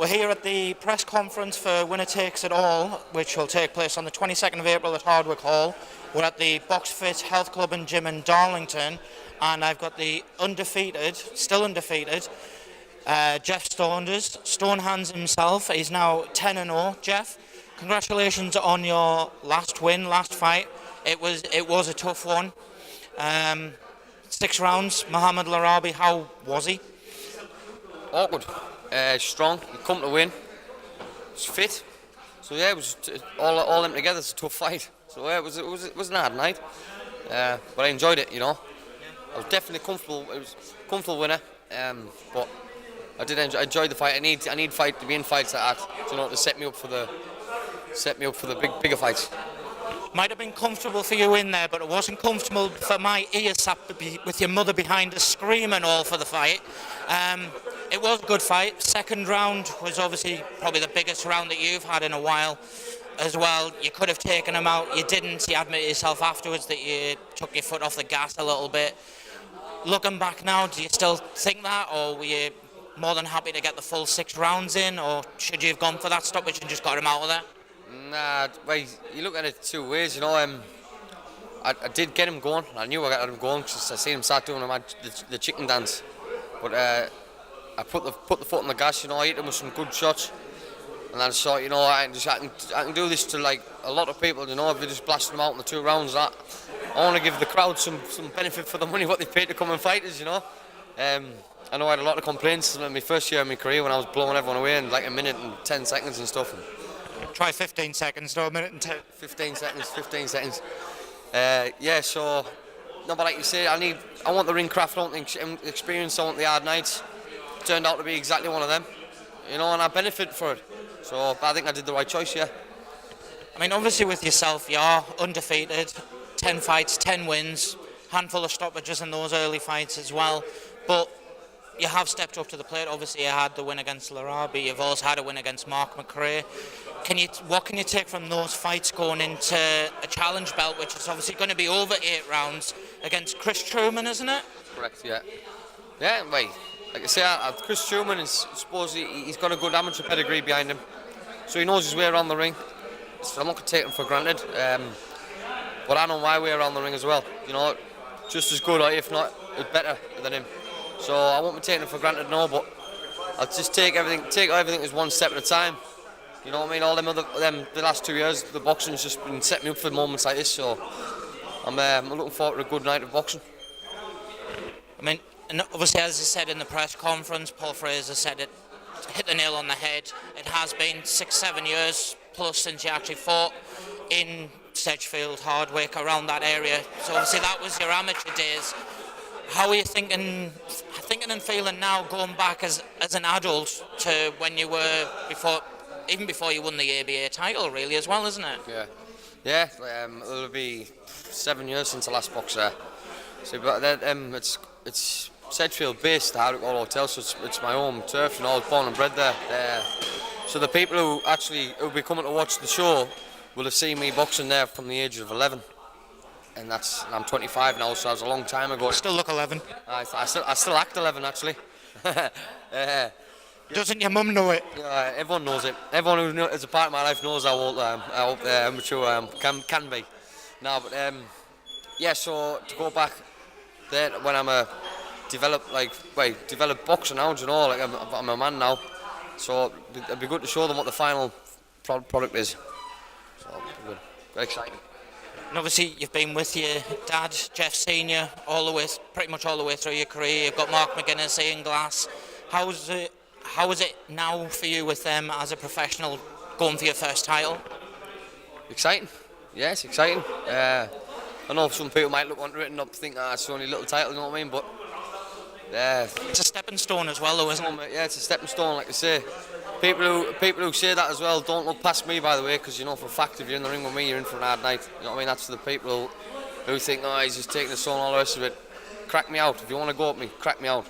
We're here at the press conference for Winner Takes It All, which will take place on the 22nd of April at Hardwick Hall. We're at the BoxFit Health Club and Gym in Darlington, and I've got the still undefeated, Jeff Saunders, Stonehands himself. He's now 10-0. Jeff, congratulations on your last fight. It was a tough one. 6 rounds. Mohamed Larabi, how was he? Awkward, strong, he come to win, he's fit, so yeah, it was all them together. It's a tough fight, so yeah, it was an hard night, but I enjoyed it, you know. I was definitely comfortable. It was a comfortable winner, but I did enjoy the fight. I need to be in fights like that, you know, to set me up for the bigger fights. Might have been comfortable for you in there, but it wasn't comfortable for my ear sap with your mother behind us screaming all for the fight. It was a good fight. Second round was obviously probably the biggest round that you've had in a while as well. You could have taken him out. You didn't. You admitted yourself afterwards that you took your foot off the gas a little bit. Looking back now, do you still think that, or were you more than happy to get the full 6 rounds in, or should you have gone for that stoppage and just got him out of there? Nah, well, you look at it 2 ways, you know. I did get him going. I knew I got him going because I seen him start doing the chicken dance. But I put the foot on the gas, you know. I hit him with some good shots, and I thought, you know, I can do this to like a lot of people, you know. If they just blast them out in the 2 rounds, I want to give the crowd some benefit for the money what they paid to come and fight us, you know. I know I had a lot of complaints in my first year of my career when I was blowing everyone away in like a minute and 10 seconds and stuff. Try 15 seconds, no, a minute and 10. 15 seconds. Yeah, so, no, but like you say, I want the ring craft, I want the experience, I want the hard nights. Turned out to be exactly one of them, you know, and I benefit for it. So, I think I did the right choice, yeah. I mean, obviously with yourself, you are undefeated, 10 fights, 10 wins, handful of stoppages in those early fights as well, but you have stepped up to the plate. Obviously, you had the win against Larabi. You've also had a win against Mark McRae. What can you take from those fights going into a challenge belt, which is obviously going to be over 8 rounds against Chris Truman, isn't it? Correct. Yeah. Yeah. Wait. Like I say, Chris Truman is he's got a good amateur pedigree behind him, so he knows his way around the ring. So I'm not going to take him for granted. But I know my way around the ring as well. You know, just as good, or if not better than him. So I won't be taking it for granted, no, but I'll just take everything as one step at a time. You know what I mean? All the last 2 years, the boxing's just been setting me up for moments like this. So I'm looking forward to a good night of boxing. I mean, and obviously, as I said in the press conference, Paul Fraser said it hit the nail on the head. It has been 6-7 years plus since you actually fought in Sedgefield, Hardwick, around that area. So obviously, that was your amateur days. How are you thinking and feeling now, going back as an adult to when you were even before you won the ABA title, really, as well, isn't it? Yeah. It'll be 7 years since the last box there. So, but it's Sedgefield based, the Hardwick Hall Hotel, so it's my home turf. You know, I was born and bred there. So the people who'll be coming to watch the show will have seen me boxing there from the age of 11. And I'm 25 now, so that was a long time ago. Still look 11. I still act 11, actually. Doesn't your mum know it? Everyone knows it. Everyone who is a part of my life knows how old amateur can be. No, but yeah. So to go back there when I'm develop boxing now, you know, like I'm a man now. So it'd be good to show them what the final product is. So it'd be good. Very exciting. And obviously, you've been with your dad, Jeff Senior, pretty much all the way through your career. You've got Mark McGuinness, Ian Glass. How is it now for you with them as a professional, going for your first title? Exciting. Yes, exciting. I know some people might look onto it and not think, it's only a little title, you know what I mean? But it's a stepping stone as well, though, isn't it? Yeah, it's a stepping stone, like I say. People who say that as well don't look past me, by the way, because you know for a fact if you're in the ring with me, you're in for an hard night. You know what I mean? That's the people who think, he's just taking the stone, all the rest of it. Crack me out. If you want to go at me, crack me out.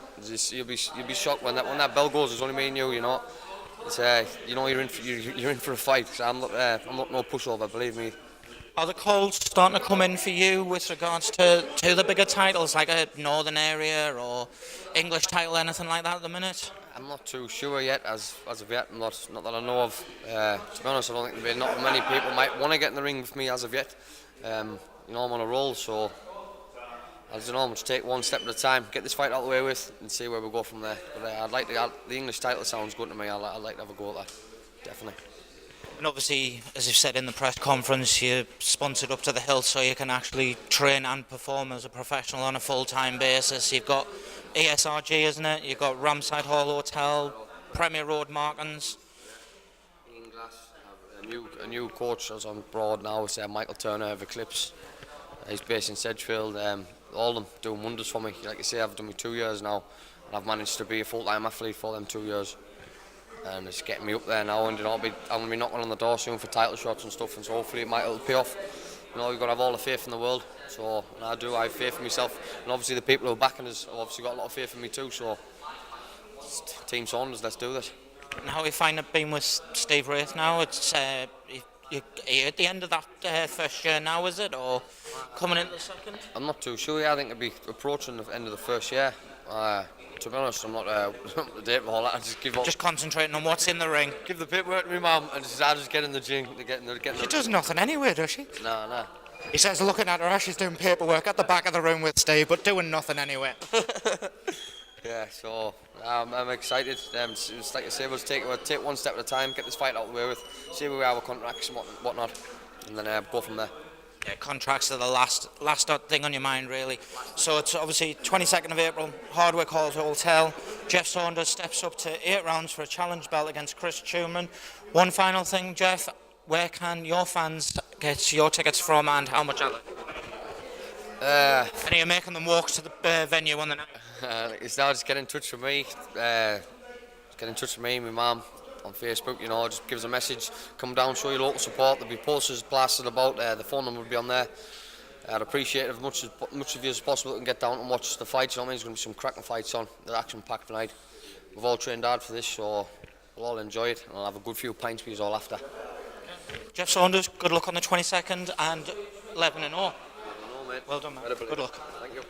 You'll be shocked when that bell goes. It's only me and you. You know, it's you know you're in for a fight. So I'm not no pushover. Believe me. Are the calls starting to come in for you with regards to the bigger titles, like a Northern area or English title, anything like that at the minute? I'm not too sure yet, as of yet. Not that I know of. To be honest, I don't think not many people might want to get in the ring with me as of yet. I'm on a roll, so I don't know. I'm just take one step at a time, get this fight out of the way with, and see where we go from there. But I'd like to. The English title sounds good to me. I'd like to have a go at that, definitely. And obviously, as you've said in the press conference, you're sponsored up to the hilt so you can actually train and perform as a professional on a full-time basis. You've got ESRG, isn't it? You've got Ramside Hall Hotel, Premier Road Martins. Ian Glass, a new coach that's on board now. It's Michael Turner of Eclipse. He's based in Sedgefield. All of them doing wonders for me. Like I say, I've done me 2 years now, and I've managed to be a full-time athlete for them 2 years. And it's getting me up there now, and I'm going to be knocking on the door soon for title shots and stuff, and so hopefully it'll pay off. You've got to have all the faith in the world, so and I have faith in myself, and obviously the people who are backing us have obviously got a lot of faith in me too, so Team Saunders, let's do this. And how you find it being with Steve Wraith now? It's you're at the end of that first year now, is it, or coming into the second? I'm not too sure. I think it'll be approaching the end of the first year. To be honest, I'm not up to date with all that. I just concentrating on what's in the ring. Give the paperwork to my mum, and I just get in the gym. She does nothing anyway, does she? No. He says looking at her as she's doing paperwork at the back of the room with Steve, but doing nothing anyway. Yeah, so I'm excited. It's like I say, we'll take one step at a time, get this fight out of the way with, see where we are with contracts and whatnot, and then go from there. Yeah, contracts are the last thing on your mind, really. So it's obviously 22nd of April, Hardwick Hall Hotel. Jeff Saunders steps up to 8 rounds for a challenge belt against Chris Tuman. One final thing, Jeff, where can your fans get your tickets from, and how much are they? And are you making them walk to the venue on the night? It's now just get in touch with me. My mum on Facebook, just give us a message, come down, show your local support. There'll be posters plastered about, the phone number will be on there. I'd appreciate it as much of you as possible that can get down and watch the fights. There's going to be some cracking fights on, the action-packed tonight. We've all trained hard for this, so we'll all enjoy it, and I'll have a good few pints for you all after. Jeff Saunders, good luck on the 22nd, and 11-0. Well done, mate. Well done, man. Good luck. Thank you.